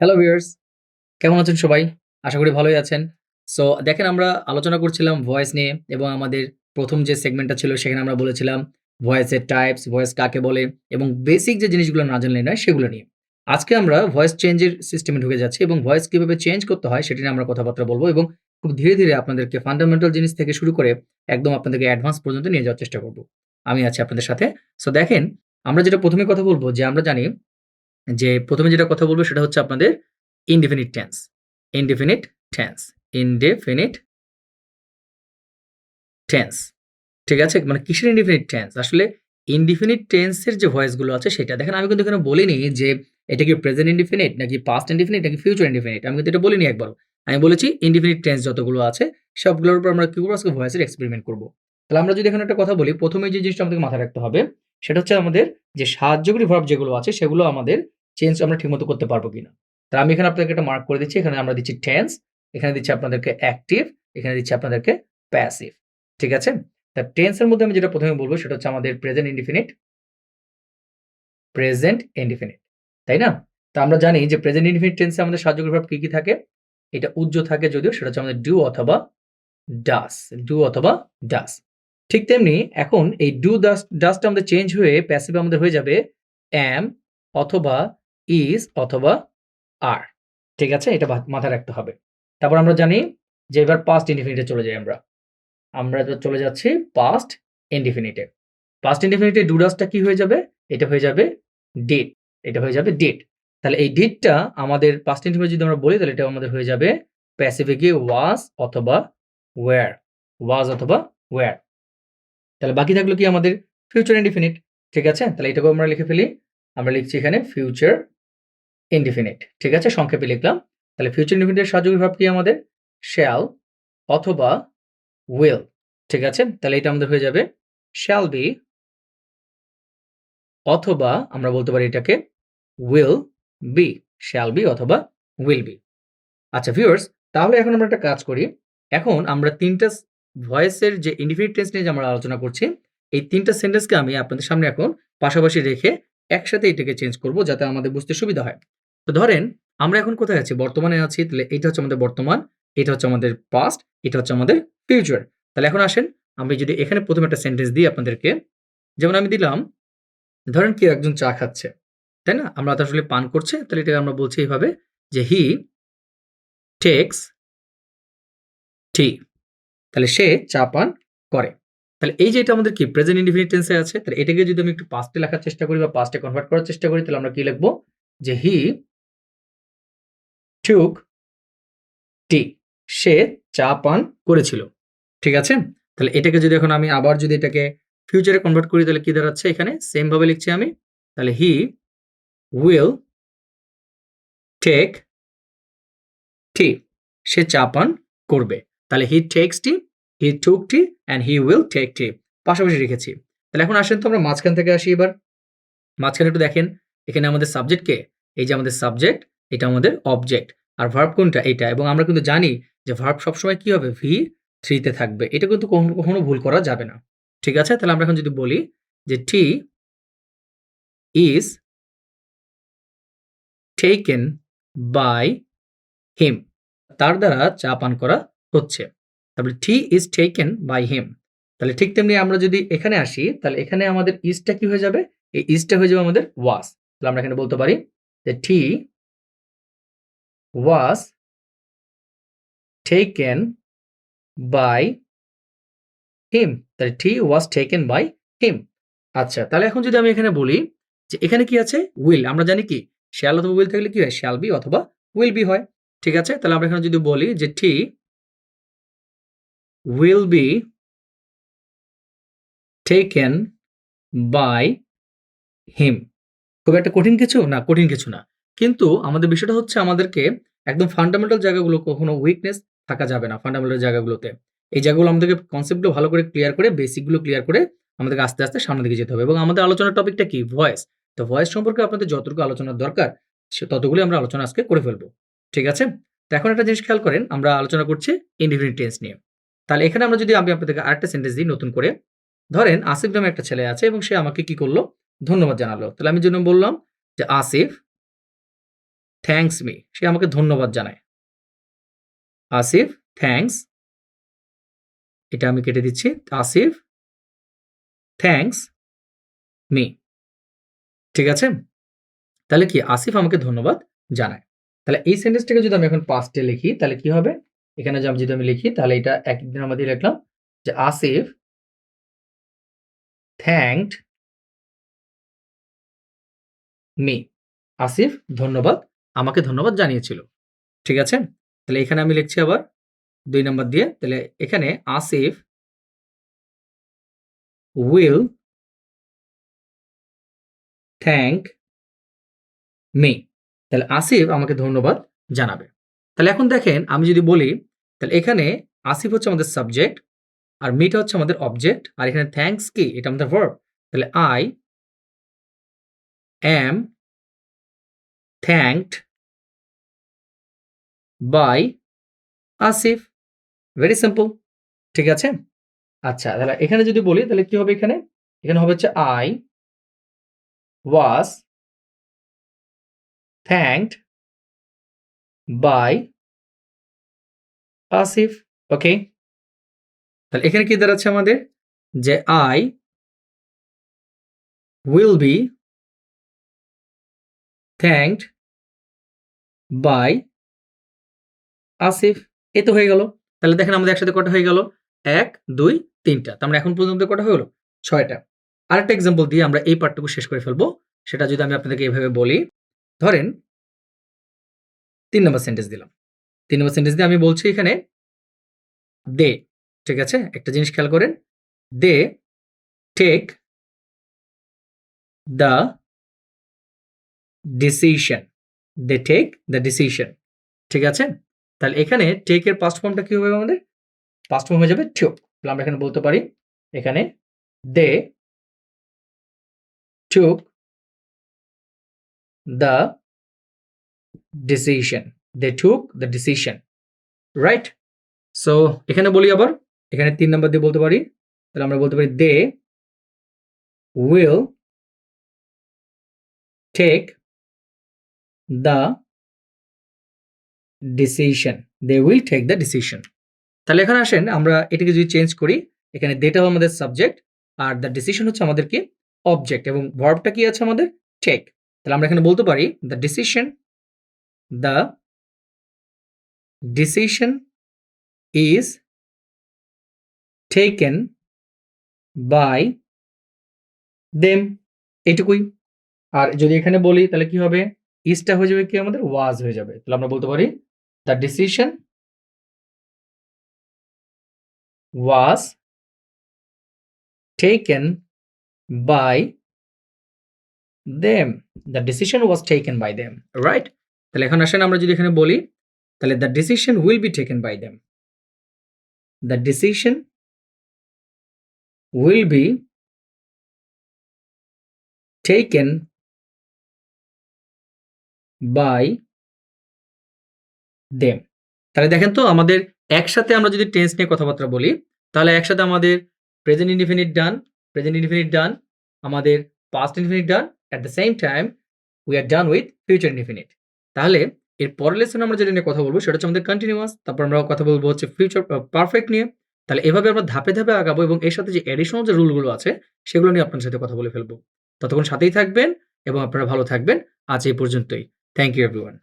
Hello viewers, কেমন আছেন সবাই? আশা করি ভালোই আছেন। সো দেখেন আমরা আলোচনা করছিলাম ভয়েস নিয়ে এবং আমাদের ১ম যে সেগমেন্টটা ছিল সেখানে আমরা বলেছিলাম ভয়েসের টাইপস, ভয়েস কাকে বলে এবং বেসিক যে জিনিসগুলো না জানলে নয় সেগুলো নিয়ে। আজকে আমরা ভয়েস চেঞ্জের সিস্টেমে ঢুকে যাচ্ছি এবং ভয়েস কিভাবে চেঞ্জ করতে হয় সেটি নিয়ে আমরা কথাবার্তা বলব এবং খুব ধীরে, ধীরে আপনাদেরকে ফান্ডামেন্টাল জিনিস থেকে শুরু করে একদম আপনাদেরকে অ্যাডভান্স পর্যন্ত নিয়ে যাওয়ার চেষ্টা করব। আমি আছি আপনাদের সাথে। সো দেখেন, আমরা যেটা ১ম এ কথা বলব যে আমরা জানি যে ১ম এ যেটা কথা বলব সেটা হচ্ছে আপনাদের indefinite tense. Indefinite tense. Indefinite tense. ঠিক আছে? মানে কিসের indefinite tense? আসলে indefinite tense এর যে ভয়েস গুলো আছে সেটা। দেখেন আমি কিন্তু এখানে বলিনি যে এটা কি প্রেজেন্ট indefinite নাকি পাস্ট indefinite নাকি ফিউচার indefinite। আমি কিন্তু এটা বলিনি একবারও। আমি বলেছি indefinite tense যতগুলো আছে সবগুলোর উপর আমরা কি করব আজকে ভয়েসের এক্সপেরিমেন্ট করব। তাহলে আমরা যদি এখানে একটা কথা বলি, ১ম এ যে জিনিসটা আমাদেরকে মাথায় রাখতে হবে সেটা হচ্ছে আমাদের যে সাহায্যকারী ভার্ব যেগুলো আছে সেগুলো আমাদের চেঞ্জ আমরা ঠিকমতো করতে পারবো কিনা। তাহলে আমি এখানে আপনাদেরকে একটা মার্ক করে দিচ্ছি। এখানে আমরা দিচ্ছি tense, এখানে দিচ্ছি আপনাদেরকে active, এখানে দিচ্ছি আপনাদেরকে passive। ঠিক আছে? তা টেন্স এর মধ্যে আমি যেটা ১ম এ বলব সেটা হচ্ছে আমাদের প্রেজেন্ট ইনডিফিনিট, প্রেজেন্ট ইনডিফিনিট। তাই না? তো আমরা জানি যে প্রেজেন্ট ইনডিফিনিট টেন্সে আমাদের সাহায্যকারী ভার্ব কি, কি থাকে? এটা উজ্জ্ব থাকে যদিও সেটা হচ্ছে আমাদের ডু অথবা ডাস, ডু অথবা ডাস। ঠিক তেমনি এখন এই ডু ডাসটা আমাদের চেঞ্জ হয়ে প্যাসিভ আমাদের হয়ে যাবে am অথবা is অথবা are। ঠিক আছে? এটা মাথায় রাখতে হবে। তারপর আমরা জানি যে এবার পাস্ট ইনডিফিনিটে চলে যাই আমরা। আমরা এবার চলে যাচ্ছি পাস্ট ইনডিফিনিটে। পাস্ট ইনডিফিনিটে ডু ডাসটা কি হয়ে যাবে? এটা হয়ে যাবে ডিড। এটা হয়ে যাবে ডিড। তাহলে এই ডিডটা আমাদের পাস্ট ইনডিফিনিট যদি আমরা বলি তাহলে এটা আমাদের হয়ে যাবে প্যাসিভে গিয়ে ওয়াজ অথবা ওয়্যার। ওয়াজ অথবা ওয়্যার। তাহলে বাকি থাকলো কি আমাদের ফিউচার ইনডিফিনিট। ঠিক আছে? তাহলে এটাকেও আমরা লিখে ফেলি। আমরা লিখছি এখানে ফিউচার ইনডিফিনিট। ঠিক আছে? সংক্ষেপে লিখলাম। তাহলে ফিউচার ইনডিফিনিটের সাহায্যকারী ভার্ব কি আমাদের? শ্যাল অথবা will। ঠিক আছে? তাহলে এটা আমাদের হয়ে যাবে shall be অথবা আমরা বলতে পারি এটাকে will be, shall be অথবা will be। আচ্ছা ভিউয়ার্স, তাহলে এখন আমরা একটা কাজ করি। এখন আমরা ৩ টা ভয়েসের যে ইনডিফিনিট টেন্স নিয়ে যে আমরা আলোচনা করছি, এই ৩ টা সেন্টেন্সকে আমি আপনাদের সামনে এখন পাশাপাশি রেখে একসাথে এটাকে চেঞ্জ করব যাতে আমাদের বুঝতে সুবিধা হয়। তো ধরেন আমরা এখন কোথায় আছি? বর্তমানে আছি। তাহলে এটা হচ্ছে আমাদের বর্তমান, এটা হচ্ছে আমাদের পাস্ট, এটা হচ্ছে আমাদের ফিউচার। তাহলে এখন আসেন আমি যদি এখানে ১ম একটা সেন্টেন্স দিই আপনাদেরকে। যেমন আমি দিলাম, ধরেন কেউ একজন চা খাচ্ছে। তাই না? আমরা তো আসলে পান করছে। তাহলে এটাকে আমরা বলছি এভাবে যে হি টেকস টি। তাহলে সে চা পান করে। তাহলে এই যে এটা আমাদের কি প্রেজেন্ট ইনডিফিনিট টেন্সে আছে। তাহলে এটাকে যদি আমি একটু পাস্টে লেখার চেষ্টা করি বা পাস্টে কনভার্ট করার চেষ্টা করি তাহলে আমরা কি লিখব? যে হি টুক টি। সে চা পান করেছিল। ঠিক আছে? তাহলে এটাকে যদি এখন আমি আবার যদি এটাকে ফিউচারে কনভার্ট করি তাহলে কি দাঁড়াচ্ছে এখানে? সেম ভাবে লিখছি আমি। তাহলে হি উইল টেক টি। সে চা পান করবে। তাহলে he takes tea, he took tea and he will take tea. পাশাপাশি রেখেছি। তাহলে এখন আসেন তো আমরা মাঝখান থেকে আসি এবার। মাঝখানে একটু দেখেন, এখানে আমাদের সাবজেক্ট কে? এই যে আমাদের সাবজেক্ট, এটা আমাদের অবজেক্ট। আর ভার্ব কোনটা? এইটা। এবং আমরা কিন্তু জানি যে ভার্ব সবসময় কি হবে? V3 তে থাকবে। এটা কিন্তু কখনো, কখনো ভুল করা যাবে না। ঠিক আছে? তাহলে আমরা এখন যদি বলি যে টি ইজ টেকেন বাই হিম। তার দ্বারা চা পান করা হচ্ছে। তারপরে টি ইজ টেকেন বাই হিম। তাহলে ঠিক তেমনি আমরা যদি এখানে আসি তাহলে এখানে আমাদের ইজটা কি হয়ে যাবে? এই ইজটা হয়ে যাবে আমাদের ওয়াজ। তাহলে আমরা এখানে বলতে পারি যে টি ওয়াজ টেকেন বাই হিম। তাহলে টি ওয়াজ টেকেন বাই হিম। আচ্ছা, তাহলে এখন যদি আমি এখানে বলি যে এখানে কি আছে? উইল। আমরা জানি কি? শ্যাল অথবা উইল থাকলে কি হয়? শ্যাল বি অথবা উইল বি হয়। ঠিক আছে? তাহলে আমরা এখানে যদি বলি যে tea will be taken by him. খুব একটা কঠিন কিছু? না, কঠিন কিছু না। কিন্তু আমাদের বিষয়টা হচ্ছে আমাদেরকে একদম ফান্ডামেন্টাল জায়গাগুলো কখনো উইকনেস থাকা যাবে না ফান্ডামেন্টাল জায়গাগুলোতে। এই জায়গাগুলো আমাদেরকে কনসেপ্টগুলো ভালো করে ক্লিয়ার করে, বেসিক গুলো ক্লিয়ার করে আমাদেরকে আস্তে, আস্তে সামনের দিকে যেতে হবে। এবং আমাদের আলোচনার টপিকটা কি? ভয়েস। তো ভয়েস সম্পর্কে আপনাদের যতটুকু আলোচনার দরকার ততগুলোই আমরা আলোচনা আজকে করে ফেলব। ঠিক আছে? তো এখন একটা জিনিস খেয়াল করেন, আমরা আলোচনা করছি ইনডিফিনিট টেন্স নিয়ে। তাহলে এখানে আমরা যদি আমি আপনাদেরকে আরেকটা সেন্টেন্স দিই নতুন করে। ধরেন আসিফ নামে একটা ছেলে আছে এবং সে আমাকে কি করলো? ধন্যবাদ জানালো। তাহলে আমি যেন বললাম যে আসিফ থ্যাঙ্কস মি, সে আমাকে ধন্যবাদ জানায়। আসিফ থ্যাঙ্কস, এটা আমি কেটে দিচ্ছি। Asif thanks me. ঠিক আছে? তাহলে কি আসিফ আমাকে ধন্যবাদ জানায়। তাহলে এই সেন্টেন্সটাকে যদি আমি এখন পাস্টে লিখি তাহলে কি হবে? এখানে যদি আমি লিখি তাহলে এটা একদিনের মধ্যে লিখলাম যে আসিফ থ্যাঙ্কড মি। আসিফ ধন্যবাদ, আমাকে ধন্যবাদ জানিয়েছিল। ঠিক আছে? তাহলে এখানে আমি লিখছি আবার ২ নাম্বার দিয়ে। তাহলে এখানে আসিফ উইল থ্যাঙ্ক মি। তাহলে আসিফ আমাকে ধন্যবাদ জানাবে। তাহলে এখন দেখেন আমি যদি বলি তাহলে এখানে আসিফ হচ্ছে আমাদের সাবজেক্ট আর মিটা হচ্ছে আমাদের অবজেক্ট আর এখানে থ্যাঙ্কস কি? এটা আমাদের ভার্ব। তাহলে I am thanked by Asif. Very simple. ঠিক আছে? আচ্ছা, তাহলে এখানে যদি বলি তাহলে কি হবে এখানে? এখানে হবে হচ্ছে I was thanked by Asif. ওকে? তাহলে এখানে কি দাঁড়াচ্ছে আমাদের? যে I will be thanked by Asif. এই তো হয়ে গেল। তাহলে দেখেন আমাদের একসাথে কটা হয়ে গেল? ১, ২, ৩ টা। তার মানে এখন পর্যন্ত কটা হয়ে গেল? ৬ টা। আরেকটা এক্সাম্পল দিয়ে আমরা এই পার্টটুকু শেষ করে ফেলবো। সেটা যদি আমি আপনাদেরকে এভাবে বলি, ধরেন ৩ নাম্বার সেন্টেন্স দিলাম। ৩ নাম্বার সেন্টেন্স দিয়ে আমি বলছি এখানে দে। ঠিক আছে? একটা জিনিস খেয়াল করেন। They take the decision. They take the decision. ঠিক আছে? তাহলে এখানে টেক এর পাস্ট ফর্মটা কি হবে আমাদের? পাস্ট ফর্ম হয়ে যাবে টুক। তাহলে আমরা এখানে বলতে পারি এখানে they took the decision. They took the decision. Right? So এখানে বলি আবার, এখানে ৩ নাম্বার দিয়ে বলতে পারি। তাহলে আমরা বলতে পারি they will take the decision. They will take the decision. তাহলে এখানে আসেন আমরা এটাকে যদি চেঞ্জ করি, এখানে দেটা আমাদের সাবজেক্ট আর দ্য ডিসিশন হচ্ছে আমাদের কি? অবজেক্ট এবং ভার্বটা কি আছে আমাদের? টেক। তাহলে আমরা এখানে বলতে পারি the decision is taken by them. এটুকুই। আর যদি এখানে বলি তাহলে কি হবে? ইজটা হয়ে যাবে কি আমাদের? ওয়াজ হয়ে যাবে। তাহলে আমরা বলতে পারি the decision was taken by them. The decision was taken by them. Right? তাহলে এখন আসেন আমরা যদি এখানে বলি তাহলে the decision will be taken by them. The decision will be taken by them. তাহলে দেখেন তো আমাদের একসাথে আমরা যদি টেন্স নিয়ে কথাবার্তা বলি তাহলে একসাথে আমাদের প্রেজেন্ট ইনডিফিনিট ডান, আমাদের past indefinite done, at the same time we are done with future indefinite. তাহলে এর পরের লেসনে আমরা যেটা নিয়ে কথা বলবো সেটা হচ্ছে আমাদের কন্টিনিউয়াস। তারপর আমরা কথা বলবো হচ্ছে ফিউচার পারফেক্ট নিয়ে। তাহলে এভাবে আমরা ধাপে, ধাপে আগাবো এবং এর সাথে যে অ্যাডিশনাল যে রুলগুলো আছে সেগুলো নিয়ে আপনার সাথে কথা বলে ফেলবো। ততক্ষণ সাথেই থাকবেন এবং আপনারা ভালো থাকবেন। আজ এই পর্যন্তই। Thank you everyone.